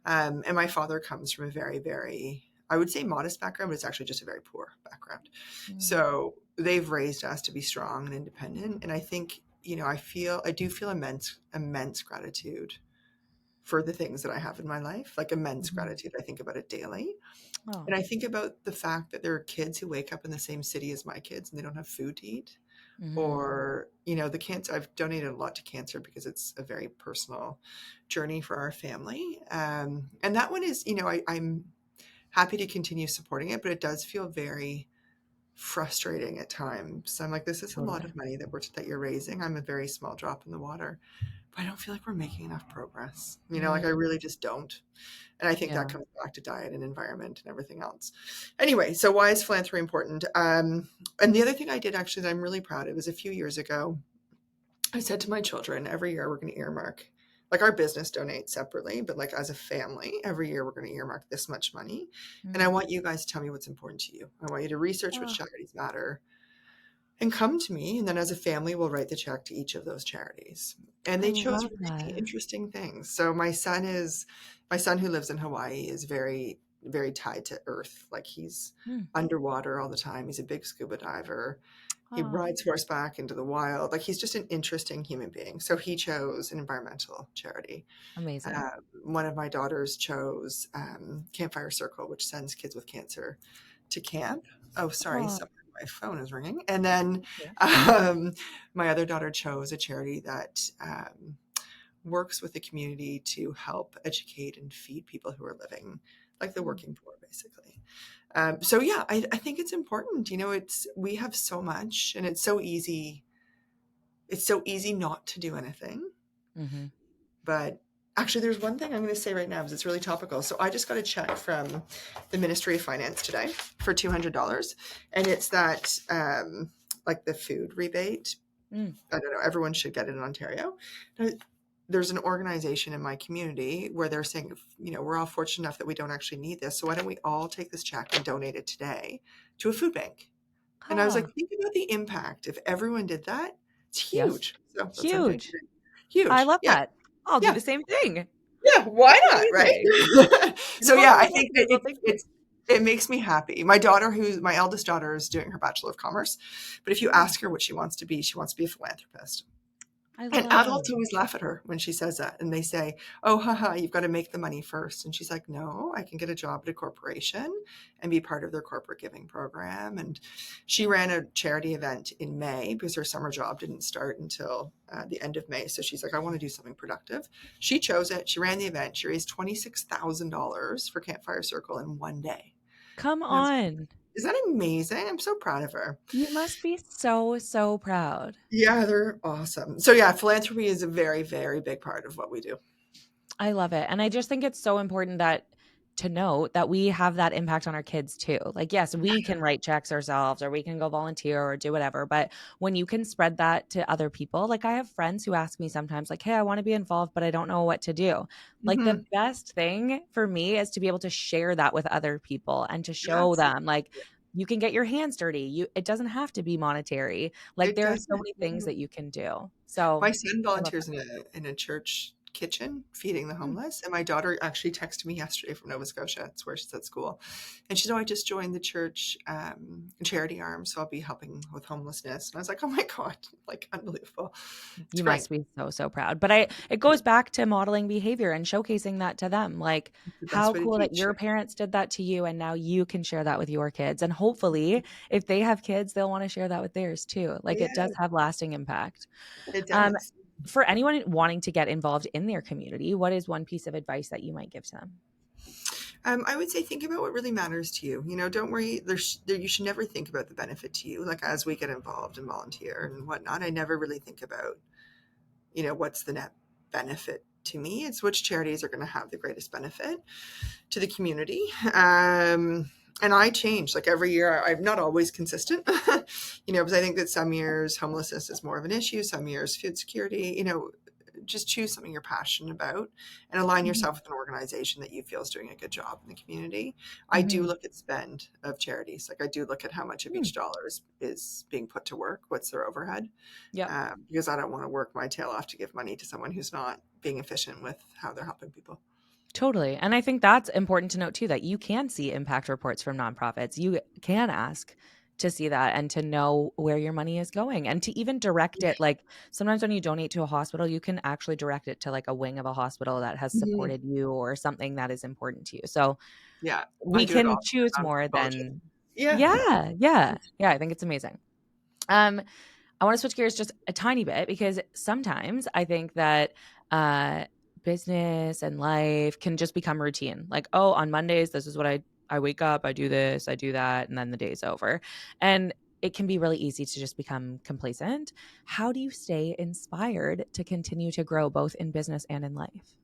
B: and my father comes from a very, very, I would say modest background, but it's actually just a very poor background.
A: mm,
B: So they've raised us to be strong and independent. And I think, I do feel immense gratitude for the things that I have in my life, like immense
A: mhm.
B: gratitude. I think about it daily.
A: Oh,
B: And I think about the fact that there are kids who wake up in the same city as my kids and they don't have food to eat.
A: mhm.
B: Or, the cancer, I've donated a lot to cancer because it's a very personal journey for our family. And that one is, I'm happy to continue supporting it, but it does feel very frustrating at times. So I'm like, this is a lot
A: Totally.
B: of money that you're raising. I'm a very small drop in the water, but I don't feel like we're making enough progress. Like I
A: Mm,
B: really just don't. And I think that
A: yeah.
B: comes back to diet and environment and everything else. Anyway, so why is philanthropy important? And the other thing I did actually that I'm really proud of is a few years ago, I said to my children, every year we're going to earmark, like our business donates separately, but like as a family, every year we're going to earmark this much money. And I
A: Mm.
B: want you guys to tell me what's important to you. I want you to research which
A: Oh,
B: charities matter and come to me. And then as a family, we'll write the check to each of those charities. And
A: I
B: they chose
A: love
B: really
A: that.
B: interesting things. So my son who lives in Hawaii is very, very tied to earth. Like he's
A: Mm.
B: underwater all the time. He's a big scuba diver. He
A: Oh,
B: rides horseback into the wild. Like he's just an interesting human being. So he chose an environmental charity.
A: amazing.
B: One of my daughters chose Campfire Circle, which sends kids with cancer to camp. Oh, sorry,
A: Oh,
B: sorry, my phone is ringing. And then
A: yeah.
B: um, my other daughter chose a charity that works with the community to help educate and feed people who are living like the
A: Mm,
B: working poor, basically. So yeah, I think it's important. We have so much, and it's so easy. It's so easy not to do anything.
A: mhm.
B: But actually, there's one thing I'm going to say right now because it's really topical. So I just got a check from the Ministry of Finance today for $200, and it's that like the food rebate
A: Mm.
B: I don't know, everyone should get it in Ontario. Uh, There's an organization in my community where they're saying, we're all fortunate enough that we don't actually need this. So why don't we all take this check and donate it today to a food bank? And I was like,
A: Huh.
B: think about the impact. If everyone did that, it's
A: Yes.
B: huge. So that's what I'm doing
A: Huge.
B: today.
A: I
B: Huge.
A: love
B: Yeah.
A: that. I'll do
B: Yeah.
A: the same thing.
B: Yeah. Why
A: That's
B: not?
A: amazing.
B: Right. So yeah,
A: No,
B: I
A: that's
B: think that
A: great. Well, thank you.
B: it makes me happy. My eldest daughter is doing her Bachelor of Commerce, but if you
A: Mm,
B: ask her what she wants to be a philanthropist.
A: I
B: And
A: love.
B: adults always laugh at her when she says that. And they say, oh, haha, you've got to make the money first. And she's like, no, I can get a job at a corporation and be part of their corporate giving program. And she ran a charity event in May because her summer job didn't start until the end of May. So she's like, I want to do something productive. She chose it. She ran the event. She raised $26,000 for Campfire Circle in one day.
A: Come
B: And I was like,
A: on.
B: is that amazing? I'm so proud of her.
A: You must be so, so proud.
B: Yeah, they're awesome. So yeah, philanthropy is a very, very big part of what we do.
A: I love it. And I just think it's so important that to note that we have that impact on our kids too. Like, yes, we can write checks ourselves or we can go volunteer or do whatever. But when you can spread that to other people, like I have friends who ask me sometimes, like, hey, I want to be involved, but I don't know what to do. Like, the
B: Mhm.
A: best thing for me is to be able to share that with other people and to show
B: Yes,
A: them, like, you can get your hands dirty. It doesn't have to be monetary. Like,
B: it
A: there are
B: doesn't.
A: so many things
B: No.
A: that you can do. So
B: My son
A: I love
B: volunteers in a church kitchen feeding the
A: that.
B: homeless, and my daughter actually texted me yesterday from Nova Scotia. It's where she's at school, and she said, "Oh, I just joined the church charity arm, so I'll be helping with homelessness." And I was like, "Oh my god, like unbelievable! It's
A: You
B: great.
A: must be so, so proud. But it goes back to modeling behavior and showcasing that to them. Like,
B: It's the best
A: how
B: way to
A: cool that
B: teach."
A: your parents did that to you and now you can share that with your kids. And hopefully, if they have kids, they'll want to share that with theirs too. Like, it does
B: Yeah,
A: have lasting impact.
B: it
A: Um,
B: does.
A: for anyone wanting to get involved in their community, what is one piece of advice that you might give to them?
B: I would say think about what really matters to you. Don't worry. You should never think about the benefit to you. Like as we get involved and volunteer and whatnot, I never really think about what's the net benefit to me. It's which charities are going to have the greatest benefit to the community. And I change like every year. I'm not always consistent, because I think that some years homelessness is more of an issue, some years food security, just choose something you're passionate about and align
A: Mhm.
B: yourself with an organization that you feel is doing a good job in the community. I do
A: Mhm.
B: look at spend of charities. Like I do look at how much of
A: Mm.
B: each dollar is being put to work. What's their overhead?
A: Yep.
B: Because I don't want to work my tail off to give money to someone who's not being efficient with how they're helping people.
A: Totally. And I think that's important to note too, that you can see impact reports from nonprofits. You can ask to see that and to know where your money is going and to even direct it. Like sometimes when you donate to a hospital, you can actually direct it to like a wing of a hospital that has
B: Mhm.
A: supported you or something that is important to you. So
B: Yeah, I
A: we
B: do it
A: can
B: often.
A: choose
B: I'm
A: more
B: apologetic.
A: than,
B: Yeah.
A: yeah, yeah, yeah. I think it's amazing. Um, I want to switch gears just a tiny bit because sometimes I think that uh, business and life can just become routine. Like, oh, on Mondays, this is what I wake up, I do this, I do that, and then the day's over. And it can be really easy to just become complacent. How do you stay inspired to continue to grow both in business and in life?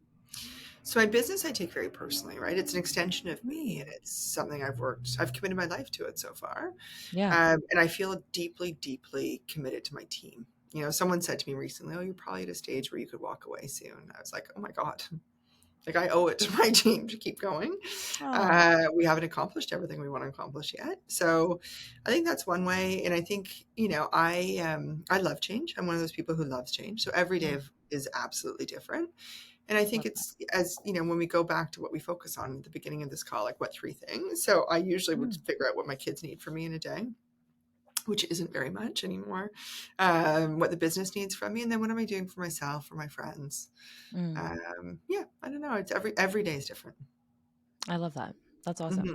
B: So my business I take very personally, right? It's an extension of me, and
A: Mm,
B: it's something I've committed my life to it so far,
A: yeah.
B: and I feel deeply, deeply committed to my team. Someone said to me recently, "Oh, you're probably at a stage where you could walk away soon." I was like, "Oh my god, like I owe it to my team to keep going."
A: Oh,
B: We haven't accomplished everything we want to accomplish yet, so I think that's one way. And I think I love change. I'm one of those people who loves change. So every day
A: mm,
B: is absolutely different. And I think
A: love that.
B: it's as when we go back to what we focus on at the beginning of this call, like what three things. So I usually would
A: Mm,
B: figure out what my kids need from me in a day, which isn't very much anymore. What the business needs from me, and then what am I doing for myself, for my friends?
A: mm.
B: Yeah, I don't know. It's every day is different.
A: I love that. That's awesome.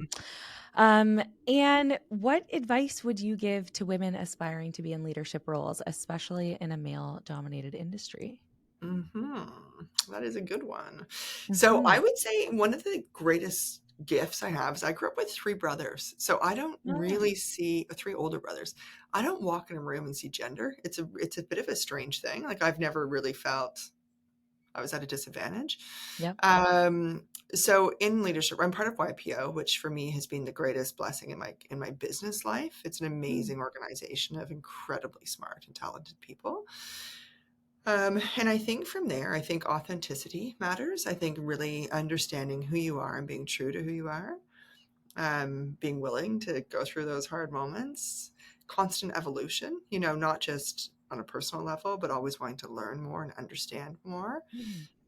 B: Hmm.
A: And what advice would you give to women aspiring to be in leadership roles, especially in a male dominated industry?
B: Hmm. That is a good one. So
A: Hmm.
B: I would say one of the greatest gifts I have is I grew up with three brothers. So I don't
A: Oh,
B: really see three older brothers. I don't walk in a room and see gender. It's a bit of a strange thing. Like I've never really felt I was at a disadvantage.
A: Yep.
B: So in leadership, I'm part of YPO, which for me has been the greatest blessing in my business life. It's an amazing organization of incredibly smart and talented people. And I think from there, I think authenticity matters. I think really understanding who you are and being true to who you are, being willing to go through those hard moments, constant evolution, not just on a personal level, but always wanting to learn more and understand more.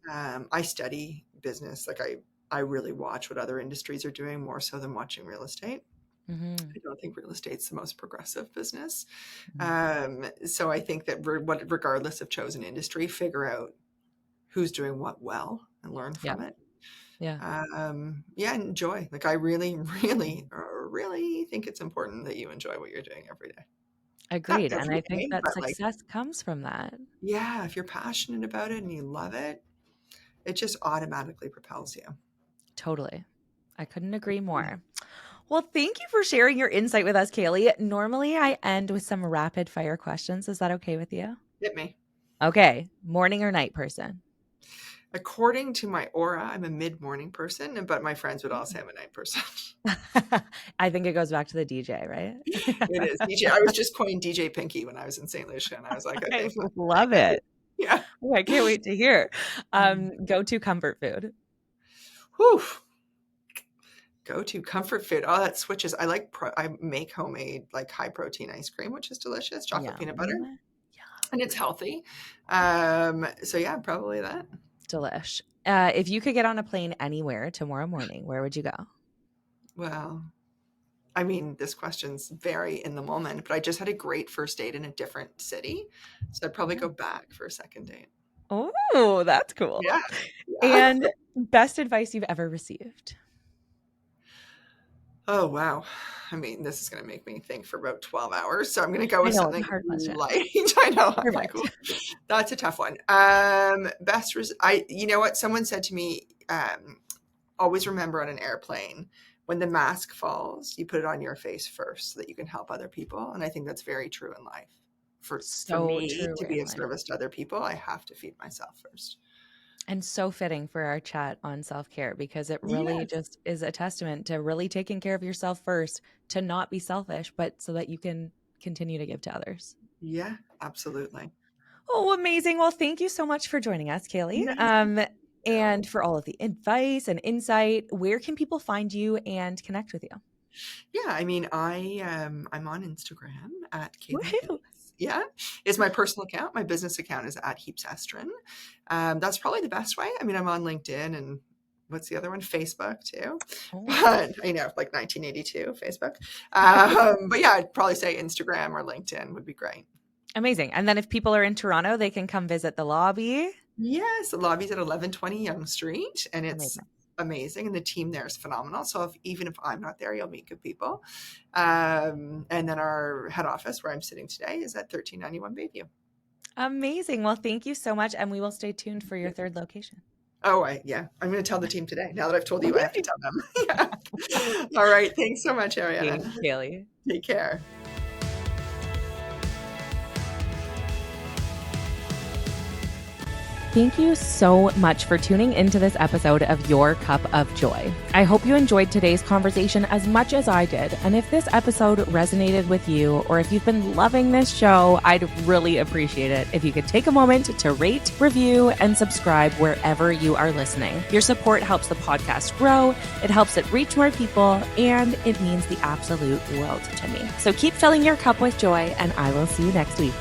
B: I study business. Like I really watch what other industries are doing more so than watching real estate. I don't think real estate's the most progressive business. So I think that regardless of chosen industry, figure out who's doing what well and learn from it.
A: Yeah.
B: Enjoy. Like I really, really, really think it's important that you enjoy what you're doing every day. Not
A: Agreed. And
B: every
A: I think
B: day,
A: that
B: but like,
A: success comes from that.
B: yeah, if you're passionate about it and you love it, it just automatically propels you.
A: Totally. I couldn't agree more. Well, thank you for sharing your insight with us, Cailey. Normally, I end with some rapid fire questions. Is that okay with you?
B: Hit me.
A: Okay. Morning or night person?
B: According to my aura, I'm a mid-morning person, but my friends would all say I'm a night person.
A: I think it goes back to the DJ, right?
B: It is. DJ. I was just coined DJ Pinky when I was in St. Lucia, and I was like,
A: I
B: okay, fine.
A: love it.
B: Yeah.
A: Oh, I can't wait to hear. Go-to comfort food.
B: Whew. Go-to comfort food. Oh, that switches. I make homemade like high protein ice cream, which is delicious. Chocolate peanut butter. And it's healthy. So yeah, probably that.
A: Delish. If you could get on a plane anywhere tomorrow morning, where would you go?
B: Well, I mean, this question's very in the moment, but I just had a great first date in a different city. So I'd probably go back for a second date.
A: Oh, that's cool.
B: Yeah.
A: And best advice you've ever received?
B: Oh, wow. I mean, this is going to make me think for about 12 hours. So I'm going to go with something light. I know. I'm like, well, that's a tough one. You know what? Someone said to me, always remember on an airplane, when the mask falls, you put it on your face first so that you can help other people. And I think that's very true in life. For me to be of service to other people, I have to feed myself first.
A: And so fitting for our chat on self-care, because it really just is a testament to really taking care of yourself first, to not be selfish, but so that you can continue to give to others.
B: Yeah, absolutely.
A: Oh, amazing. Well, thank you so much for joining us, Cailey. And for all of the advice and insight, where can people find you and connect with you?
B: Yeah, I mean, I'm on Instagram at Cailey Heaps. Yeah, it's my personal account. My business account is at Heaps Estrin. That's probably the best way. I mean, I'm on LinkedIn and what's the other one? Facebook too. But I know, like 1982 Facebook. But yeah, I'd probably say Instagram or LinkedIn would be great.
A: Amazing. And then if people are in Toronto, they can come visit the lobby. Yes,
B: the lobby's at 1120 Yonge Street, and it's amazing. And the team there is phenomenal. So even if I'm not there, you'll meet good people. And then our head office, where I'm sitting today, is at 1391 Bayview. Amazing. Well, thank you so much. And we will stay tuned for your third location. Oh, I'm going to tell the team today. Now that I've told you, I have to tell them. All right. Thanks so much, Ariana. Thanks, Cailey. Take care.
A: Thank you so much for tuning into this episode of Your Cup of Joy. I hope you enjoyed today's conversation as much as I did. And if this episode resonated with you, or if you've been loving this show, I'd really appreciate it if you could take a moment to rate, review, and subscribe wherever you are listening. Your support helps the podcast grow, it helps it reach more people, and it means the absolute world to me. So keep filling your cup with joy, and I will see you next week.